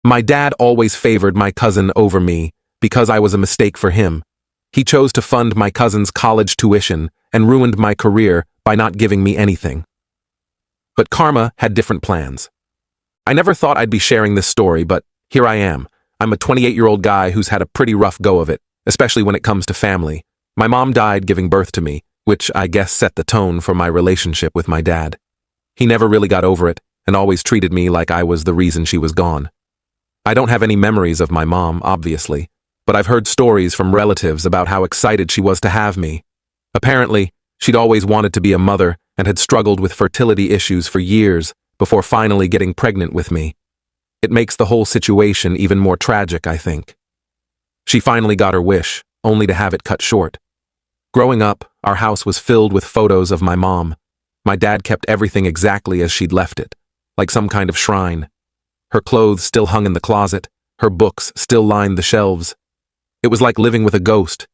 My dad always favored my cousin over me because I was a mistake for him. He chose to fund my cousin's college tuition and ruined my career by not giving me anything. But karma had different plans. I never thought I'd be sharing this story, but here I am. I'm a 28-year-old guy who's had a pretty rough go of it, especially when it comes to family. My mom died giving birth to me, which I guess set the tone for my relationship with my dad. He never really got over it and always treated me like I was the reason she was gone. I don't have any memories of my mom, obviously, but I've heard stories from relatives about how excited she was to have me. Apparently, she'd always wanted to be a mother and had struggled with fertility issues for years before finally getting pregnant with me. It makes the whole situation even more tragic, I think. She finally got her wish, only to have it cut short. Growing up, our house was filled with photos of my mom. My dad kept everything exactly as she'd left it, like some kind of shrine. Her clothes still hung in the closet, her books still lined the shelves. It was like living with a ghost.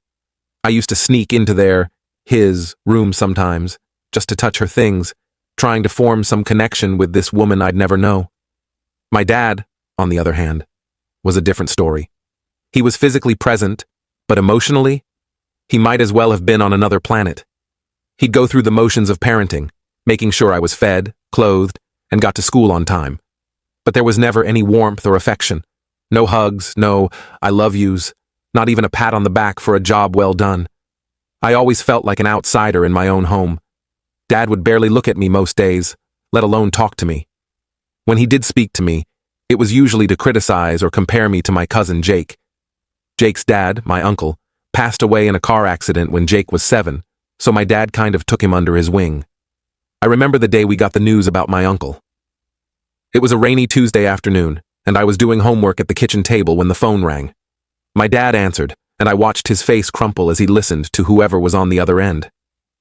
I used to sneak into his room sometimes, just to touch her things, trying to form some connection with this woman I'd never know. My dad, on the other hand, was a different story. He was physically present, but emotionally, he might as well have been on another planet. He'd go through the motions of parenting, making sure I was fed, clothed, and got to school on time. But there was never any warmth or affection. No hugs, no I love yous, not even a pat on the back for a job well done. I always felt like an outsider in my own home. Dad would barely look at me most days, let alone talk to me. When he did speak to me, it was usually to criticize or compare me to my cousin Jake. Jake's dad, my uncle, passed away in a car accident when Jake was 7, so my dad kind of took him under his wing. I remember the day we got the news about my uncle. It was a rainy Tuesday afternoon, and I was doing homework at the kitchen table when the phone rang. My dad answered, and I watched his face crumple as he listened to whoever was on the other end.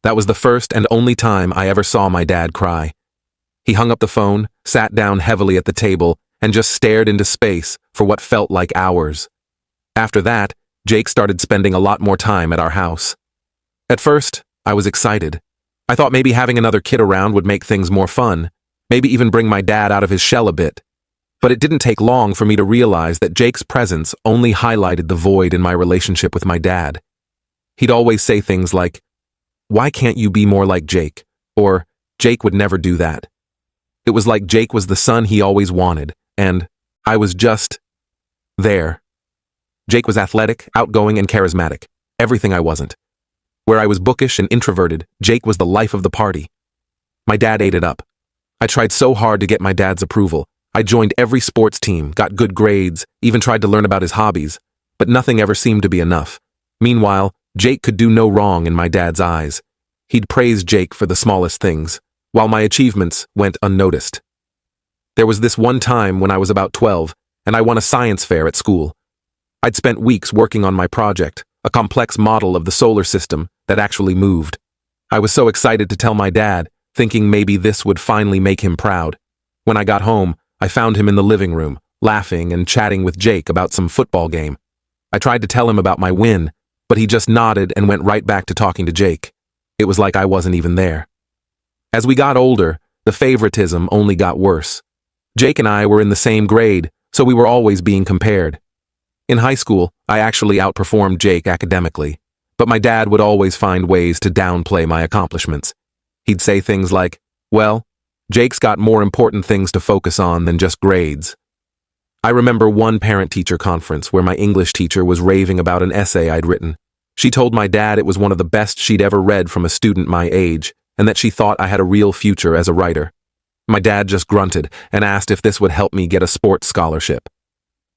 That was the first and only time I ever saw my dad cry. He hung up the phone, sat down heavily at the table, and just stared into space for what felt like hours. After that, Jake started spending a lot more time at our house. At first, I was excited. I thought maybe having another kid around would make things more fun, maybe even bring my dad out of his shell a bit. But it didn't take long for me to realize that Jake's presence only highlighted the void in my relationship with my dad. He'd always say things like, "Why can't you be more like Jake?" Or, "Jake would never do that." It was like Jake was the son he always wanted, and I was just there. Jake was athletic, outgoing, and charismatic, everything I wasn't. Where I was bookish and introverted, Jake was the life of the party. My dad ate it up. I tried so hard to get my dad's approval. I joined every sports team, got good grades, even tried to learn about his hobbies, but nothing ever seemed to be enough. Meanwhile, Jake could do no wrong in my dad's eyes. He'd praise Jake for the smallest things, while my achievements went unnoticed. There was this one time when I was about 12, and I won a science fair at school. I'd spent weeks working on my project, a complex model of the solar system that actually moved. I was so excited to tell my dad, thinking maybe this would finally make him proud. When I got home, I found him in the living room, laughing and chatting with Jake about some football game. I tried to tell him about my win, but he just nodded and went right back to talking to Jake. It was like I wasn't even there. As we got older, the favoritism only got worse. Jake and I were in the same grade, so we were always being compared. In high school, I actually outperformed Jake academically, but my dad would always find ways to downplay my accomplishments. He'd say things like, "Well, Jake's got more important things to focus on than just grades." I remember one parent-teacher conference where my English teacher was raving about an essay I'd written. She told my dad it was one of the best she'd ever read from a student my age, and that she thought I had a real future as a writer. My dad just grunted and asked if this would help me get a sports scholarship.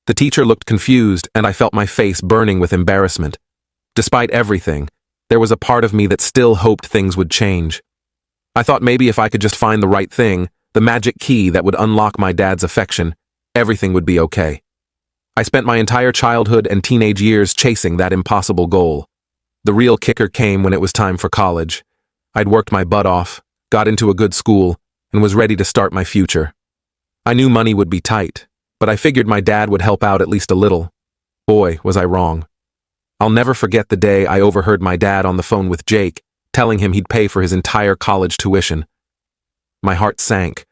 The teacher looked confused, and I felt my face burning with embarrassment. Despite everything, there was a part of me that still hoped things would change. I thought maybe if I could just find the right thing, the magic key that would unlock my dad's affection, everything would be okay. I spent my entire childhood and teenage years chasing that impossible goal. The real kicker came when it was time for college. I'd worked my butt off, got into a good school, and was ready to start my future. I knew money would be tight, but I figured my dad would help out at least a little. Boy, was I wrong. I'll never forget the day I overheard my dad on the phone with Jake, telling him he'd pay for his entire college tuition. My heart sank.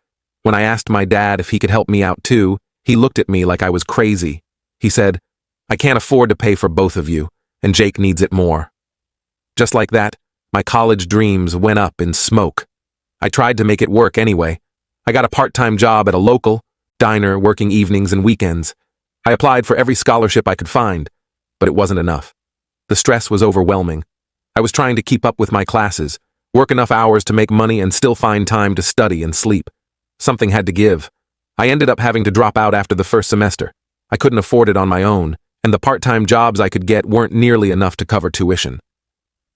When I asked my dad if he could help me out too, He looked at me like I was crazy. He said, "I can't afford to pay for both of you, and Jake needs it more." Just like that, my college dreams went up in smoke. I tried to make it work anyway. I got a part-time job at a local diner working evenings and weekends. I applied for every scholarship I could find, but it wasn't enough. The stress was overwhelming. I was trying to keep up with my classes, work enough hours to make money and still find time to study and sleep. Something had to give. I ended up having to drop out after the first semester. I couldn't afford it on my own, and the part-time jobs I could get weren't nearly enough to cover tuition.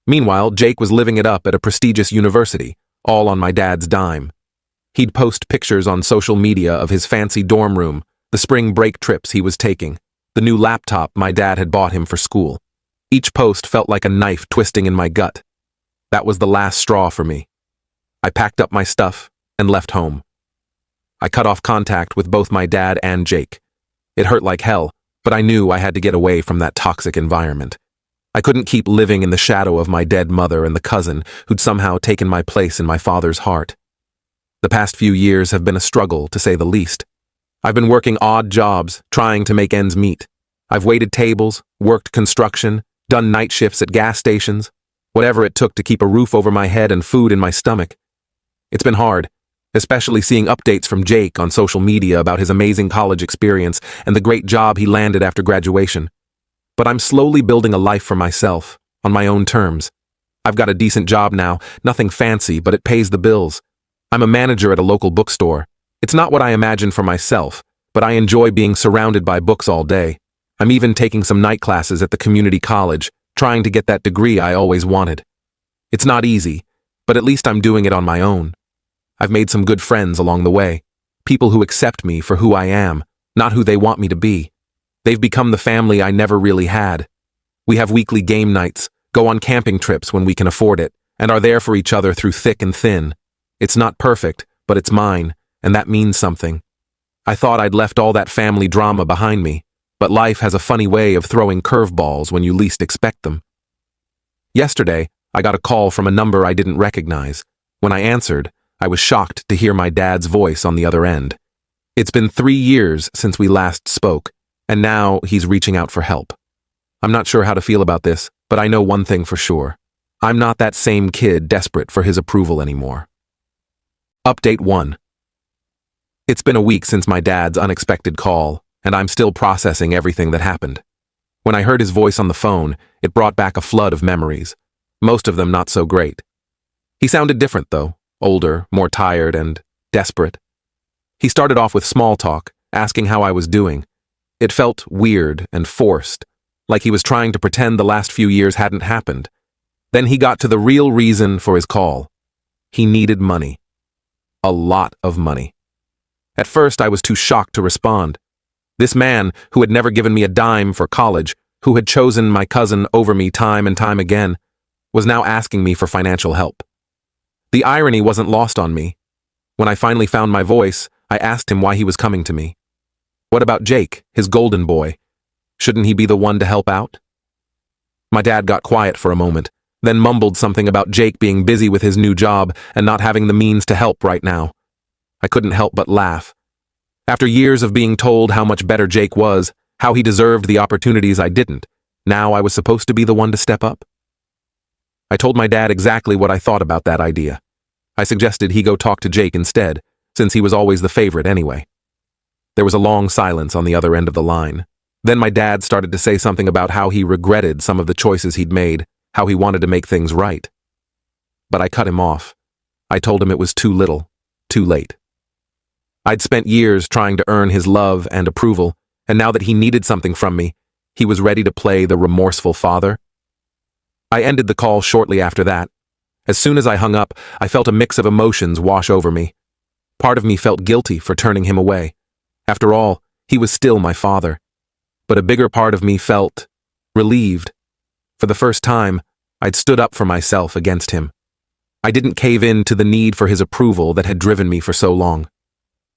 Meanwhile, Jake was living it up at a prestigious university, all on my dad's dime. He'd post pictures on social media of his fancy dorm room, the spring break trips he was taking, the new laptop my dad had bought him for school. Each post felt like a knife twisting in my gut. That was the last straw for me. I packed up my stuff and left home. I cut off contact with both my dad and Jake. It hurt like hell, but I knew I had to get away from that toxic environment. I couldn't keep living in the shadow of my dead mother and the cousin who'd somehow taken my place in my father's heart. The past few years have been a struggle, to say the least. I've been working odd jobs, trying to make ends meet. I've waited tables, worked construction, done night shifts at gas stations, whatever it took to keep a roof over my head and food in my stomach. It's been hard, especially seeing updates from Jake on social media about his amazing college experience and the great job he landed after graduation. But I'm slowly building a life for myself, on my own terms. I've got a decent job now, nothing fancy, but it pays the bills. I'm a manager at a local bookstore. It's not what I imagined for myself, but I enjoy being surrounded by books all day. I'm even taking some night classes at the community college, trying to get that degree I always wanted. It's not easy, but at least I'm doing it on my own. I've made some good friends along the way, people who accept me for who I am, not who they want me to be. They've become the family I never really had. We have weekly game nights, go on camping trips when we can afford it, and are there for each other through thick and thin. It's not perfect, but it's mine, and that means something. I thought I'd left all that family drama behind me, but life has a funny way of throwing curveballs when you least expect them. Yesterday, I got a call from a number I didn't recognize. When I answered, I was shocked to hear my dad's voice on the other end. It's been 3 years since we last spoke, and now he's reaching out for help. I'm not sure how to feel about this, but I know one thing for sure. I'm not that same kid desperate for his approval anymore. Update 1. It's been a week since my dad's unexpected call, and I'm still processing everything that happened. When I heard his voice on the phone, it brought back a flood of memories, most of them not so great. He sounded different, though, older, more tired, and desperate. He started off with small talk, asking how I was doing. It felt weird and forced, like he was trying to pretend the last few years hadn't happened. Then he got to the real reason for his call. He needed money. A lot of money. At first, I was too shocked to respond. This man, who had never given me a dime for college, who had chosen my cousin over me time and time again, was now asking me for financial help. The irony wasn't lost on me. When I finally found my voice, I asked him why he was coming to me. What about Jake, his golden boy? Shouldn't he be the one to help out? My dad got quiet for a moment, then mumbled something about Jake being busy with his new job and not having the means to help right now. I couldn't help but laugh. After years of being told how much better Jake was, how he deserved the opportunities I didn't, now I was supposed to be the one to step up? I told my dad exactly what I thought about that idea. I suggested he go talk to Jake instead, since he was always the favorite anyway. There was a long silence on the other end of the line. Then my dad started to say something about how he regretted some of the choices he'd made, how he wanted to make things right. But I cut him off. I told him it was too little, too late. I'd spent years trying to earn his love and approval, and now that he needed something from me, he was ready to play the remorseful father. I ended the call shortly after that. As soon as I hung up, I felt a mix of emotions wash over me. Part of me felt guilty for turning him away. After all, he was still my father. But a bigger part of me felt relieved. For the first time, I'd stood up for myself against him. I didn't cave in to the need for his approval that had driven me for so long.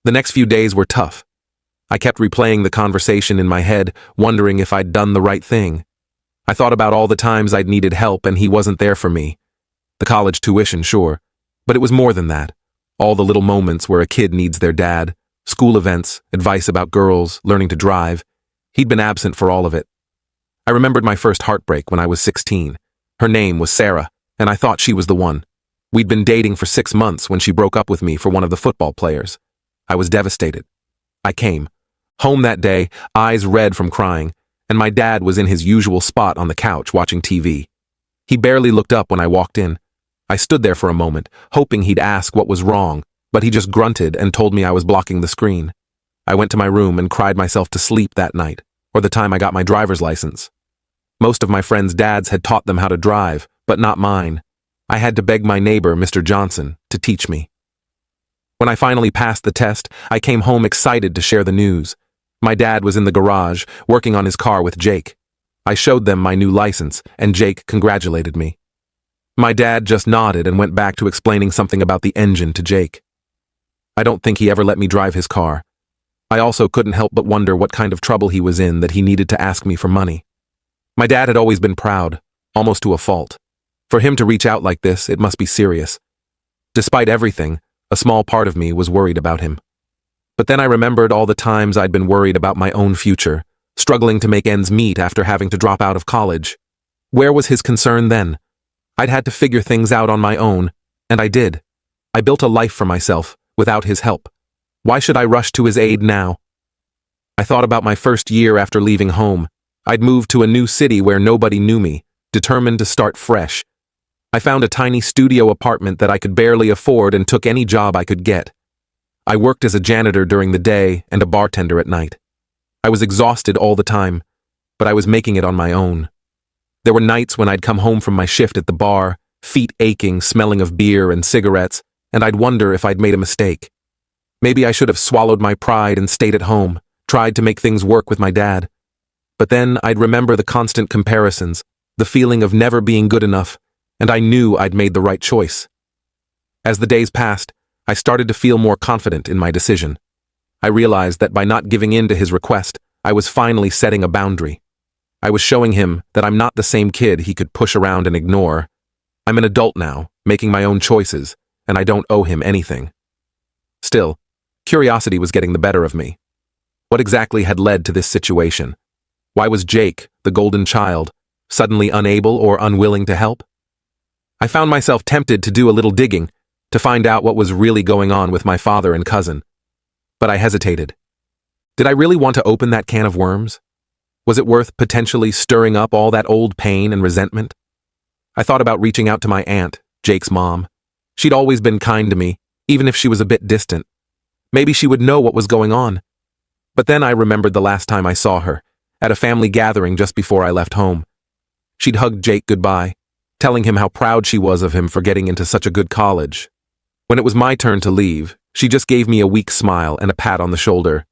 The next few days were tough. I kept replaying the conversation in my head, wondering if I'd done the right thing. I thought about all the times I'd needed help and he wasn't there for me. The college tuition, sure, but it was more than that. All the little moments where a kid needs their dad, School events, advice about girls, learning to drive. He'd been absent for all of it. I remembered my first heartbreak when I was 16. Her name was Sarah, and I thought she was the one. We'd been dating for 6 months when she broke up with me for one of the football players. I was devastated. I came home that day, eyes red from crying, and my dad was in his usual spot on the couch watching TV. He barely looked up when I walked in. I stood there for a moment, hoping he'd ask what was wrong, but he just grunted and told me I was blocking the screen. I went to my room and cried myself to sleep that night, or the time I got my driver's license. Most of my friends' dads had taught them how to drive, but not mine. I had to beg my neighbor, Mr. Johnson, to teach me. When I finally passed the test, I came home excited to share the news. My dad was in the garage, working on his car with Jake. I showed them my new license, and Jake congratulated me. My dad just nodded and went back to explaining something about the engine to Jake. I don't think he ever let me drive his car. I also couldn't help but wonder what kind of trouble he was in that he needed to ask me for money. My dad had always been proud, almost to a fault. For him to reach out like this, it must be serious. Despite everything, a small part of me was worried about him. But then I remembered all the times I'd been worried about my own future, struggling to make ends meet after having to drop out of college. Where was his concern then? I'd had to figure things out on my own, and I did. I built a life for myself, without his help. Why should I rush to his aid now? I thought about my first year after leaving home. I'd moved to a new city where nobody knew me, determined to start fresh. I found a tiny studio apartment that I could barely afford and took any job I could get. I worked as a janitor during the day and a bartender at night. I was exhausted all the time, but I was making it on my own. There were nights when I'd come home from my shift at the bar, feet aching, smelling of beer and cigarettes, and I'd wonder if I'd made a mistake. Maybe I should have swallowed my pride and stayed at home, tried to make things work with my dad. But then I'd remember the constant comparisons, the feeling of never being good enough, and I knew I'd made the right choice. As the days passed, I started to feel more confident in my decision. I realized that by not giving in to his request, I was finally setting a boundary. I was showing him that I'm not the same kid he could push around and ignore. I'm an adult now, making my own choices, and I don't owe him anything. Still, curiosity was getting the better of me. What exactly had led to this situation? Why was Jake, the golden child, suddenly unable or unwilling to help? I found myself tempted to do a little digging, to find out what was really going on with my father and cousin. But I hesitated. Did I really want to open that can of worms? Was it worth potentially stirring up all that old pain and resentment? I thought about reaching out to my aunt, Jake's mom. She'd always been kind to me, even if she was a bit distant. Maybe she would know what was going on. But then I remembered the last time I saw her, at a family gathering just before I left home. She'd hugged Jake goodbye, telling him how proud she was of him for getting into such a good college. When it was my turn to leave, she just gave me a weak smile and a pat on the shoulder.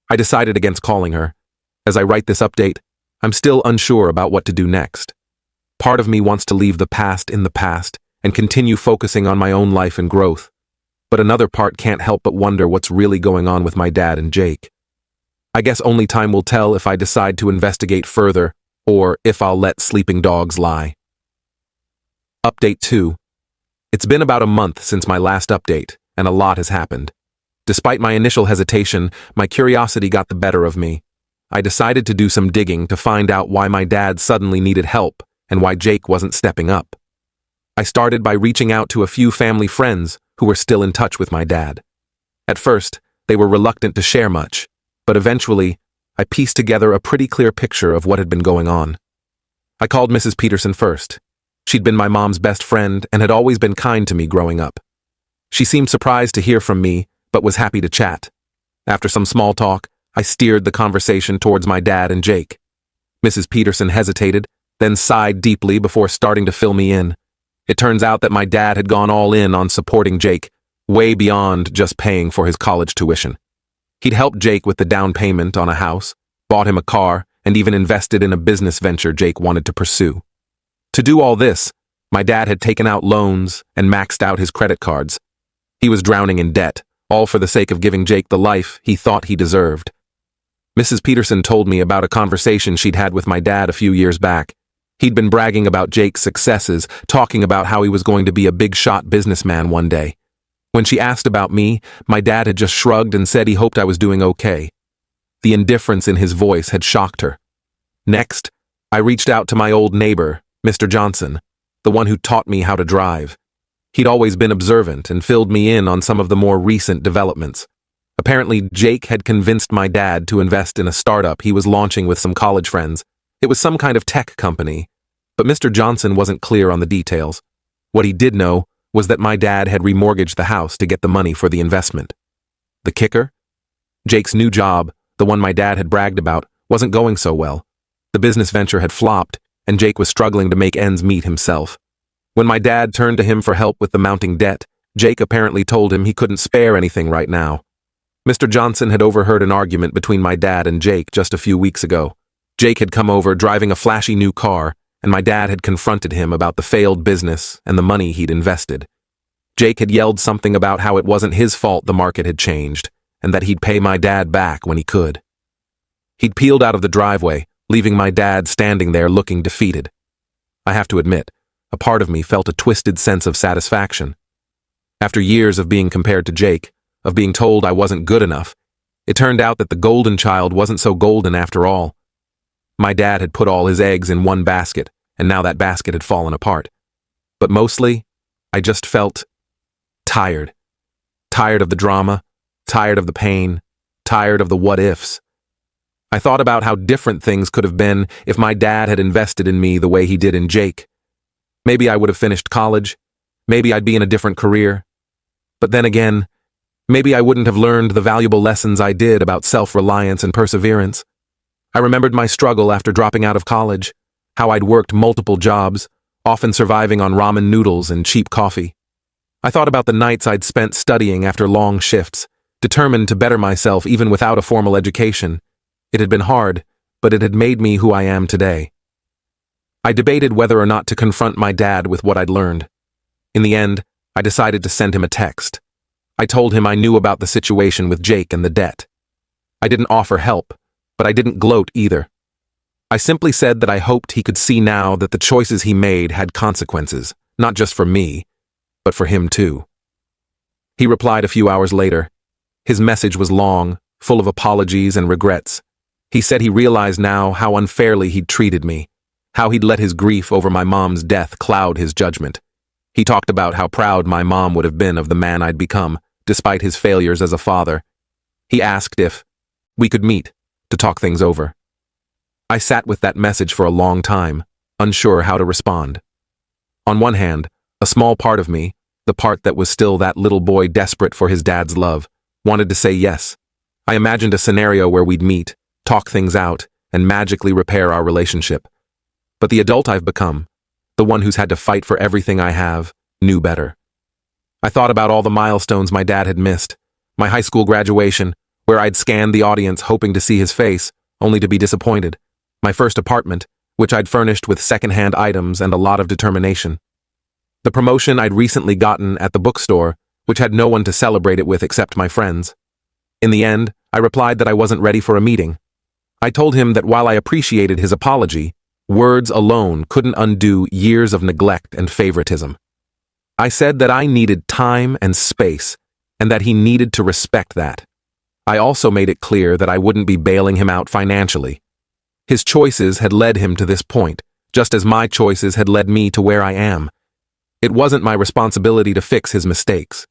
I decided against calling her. As I write this update, I'm still unsure about what to do next. Part of me wants to leave the past in the past and continue focusing on my own life and growth. But another part can't help but wonder what's really going on with my dad and Jake. I guess only time will tell if I decide to investigate further or if I'll let sleeping dogs lie. Update 2. It's been about a month since my last update, and a lot has happened. Despite my initial hesitation, my curiosity got the better of me. I decided to do some digging to find out why my dad suddenly needed help and why Jake wasn't stepping up. I started by reaching out to a few family friends who were still in touch with my dad. At first, they were reluctant to share much, but eventually, I pieced together a pretty clear picture of what had been going on. I called Mrs. Peterson first. She'd been my mom's best friend and had always been kind to me growing up. She seemed surprised to hear from me, but was happy to chat. After some small talk, I steered the conversation towards my dad and Jake. Mrs. Peterson hesitated, then sighed deeply before starting to fill me in. It turns out that my dad had gone all in on supporting Jake, way beyond just paying for his college tuition. He'd helped Jake with the down payment on a house, bought him a car, and even invested in a business venture Jake wanted to pursue. To do all this, my dad had taken out loans and maxed out his credit cards. He was drowning in debt, all for the sake of giving Jake the life he thought he deserved. Mrs. Peterson told me about a conversation she'd had with my dad a few years back. He'd been bragging about Jake's successes, talking about how he was going to be a big-shot businessman one day. When she asked about me, my dad had just shrugged and said he hoped I was doing okay. The indifference in his voice had shocked her. Next, I reached out to my old neighbor, Mr. Johnson, the one who taught me how to drive. He'd always been observant and filled me in on some of the more recent developments. Apparently, Jake had convinced my dad to invest in a startup he was launching with some college friends. It was some kind of tech company, but Mr. Johnson wasn't clear on the details. What he did know was that my dad had remortgaged the house to get the money for the investment. The kicker? Jake's new job, the one my dad had bragged about, wasn't going so well. The business venture had flopped, and Jake was struggling to make ends meet himself. When my dad turned to him for help with the mounting debt, Jake apparently told him he couldn't spare anything right now. Mr. Johnson had overheard an argument between my dad and Jake just a few weeks ago. Jake had come over driving a flashy new car, and my dad had confronted him about the failed business and the money he'd invested. Jake had yelled something about how it wasn't his fault the market had changed, and that he'd pay my dad back when he could. He'd peeled out of the driveway, leaving my dad standing there looking defeated. I have to admit, a part of me felt a twisted sense of satisfaction. After years of being compared to Jake, of being told I wasn't good enough, it turned out that the golden child wasn't so golden after all. My dad had put all his eggs in one basket, and now that basket had fallen apart. But mostly, I just felt tired. Tired of the drama, tired of the pain, tired of the what-ifs. I thought about how different things could have been if my dad had invested in me the way he did in Jake. Maybe I would have finished college. Maybe I'd be in a different career. But then again, maybe I wouldn't have learned the valuable lessons I did about self-reliance and perseverance. I remembered my struggle after dropping out of college, how I'd worked multiple jobs, often surviving on ramen noodles and cheap coffee. I thought about the nights I'd spent studying after long shifts, determined to better myself even without a formal education. It had been hard, but it had made me who I am today. I debated whether or not to confront my dad with what I'd learned. In the end, I decided to send him a text. I told him I knew about the situation with Jake and the debt. I didn't offer help, but I didn't gloat either. I simply said that I hoped he could see now that the choices he made had consequences, not just for me, but for him too. He replied a few hours later. His message was long, full of apologies and regrets. He said he realized now how unfairly he'd treated me, how he'd let his grief over my mom's death cloud his judgment. He talked about how proud my mom would have been of the man I'd become, despite his failures as a father. He asked if we could meet to talk things over. I sat with that message for a long time, unsure how to respond. On one hand, a small part of me, the part that was still that little boy desperate for his dad's love, wanted to say yes. I imagined a scenario where we'd meet, talk things out, and magically repair our relationship. But the adult I've become, the one who's had to fight for everything I have, knew better. I thought about all the milestones my dad had missed, my high school graduation, where I'd scanned the audience hoping to see his face, only to be disappointed, my first apartment, which I'd furnished with second-hand items and a lot of determination, the promotion I'd recently gotten at the bookstore, which had no one to celebrate it with except my friends. In the end, I replied that I wasn't ready for a meeting. I told him that while I appreciated his apology, words alone couldn't undo years of neglect and favoritism. I said that I needed time and space, and that he needed to respect that. I also made it clear that I wouldn't be bailing him out financially. His choices had led him to this point, just as my choices had led me to where I am. It wasn't my responsibility to fix his mistakes.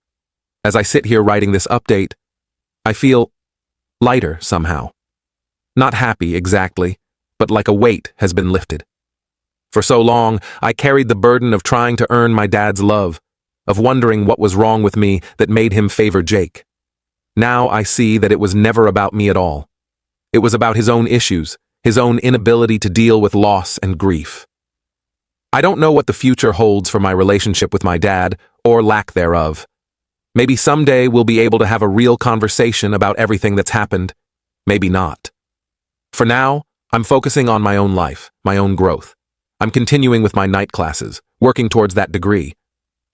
As I sit here writing this update, I feel lighter somehow. Not happy exactly, but like a weight has been lifted. For so long, I carried the burden of trying to earn my dad's love, of wondering what was wrong with me that made him favor Jake. Now I see that it was never about me at all. It was about his own issues, his own inability to deal with loss and grief. I don't know what the future holds for my relationship with my dad, or lack thereof. Maybe someday we'll be able to have a real conversation about everything that's happened. Maybe not. For now, I'm focusing on my own life, my own growth. I'm continuing with my night classes, working towards that degree.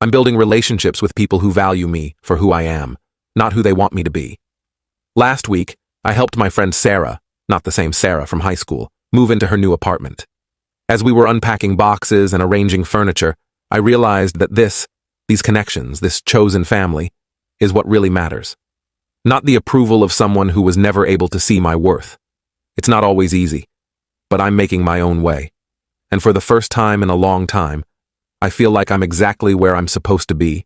I'm building relationships with people who value me for who I am, not who they want me to be. Last week, I helped my friend Sarah, not the same Sarah from high school, move into her new apartment. As we were unpacking boxes and arranging furniture, I realized that these connections, this chosen family, is what really matters. Not the approval of someone who was never able to see my worth. It's not always easy, but I'm making my own way. And for the first time in a long time, I feel like I'm exactly where I'm supposed to be.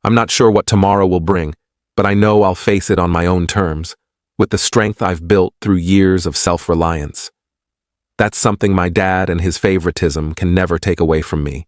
I'm not sure what tomorrow will bring, but I know I'll face it on my own terms, with the strength I've built through years of self-reliance. That's something my dad and his favoritism can never take away from me.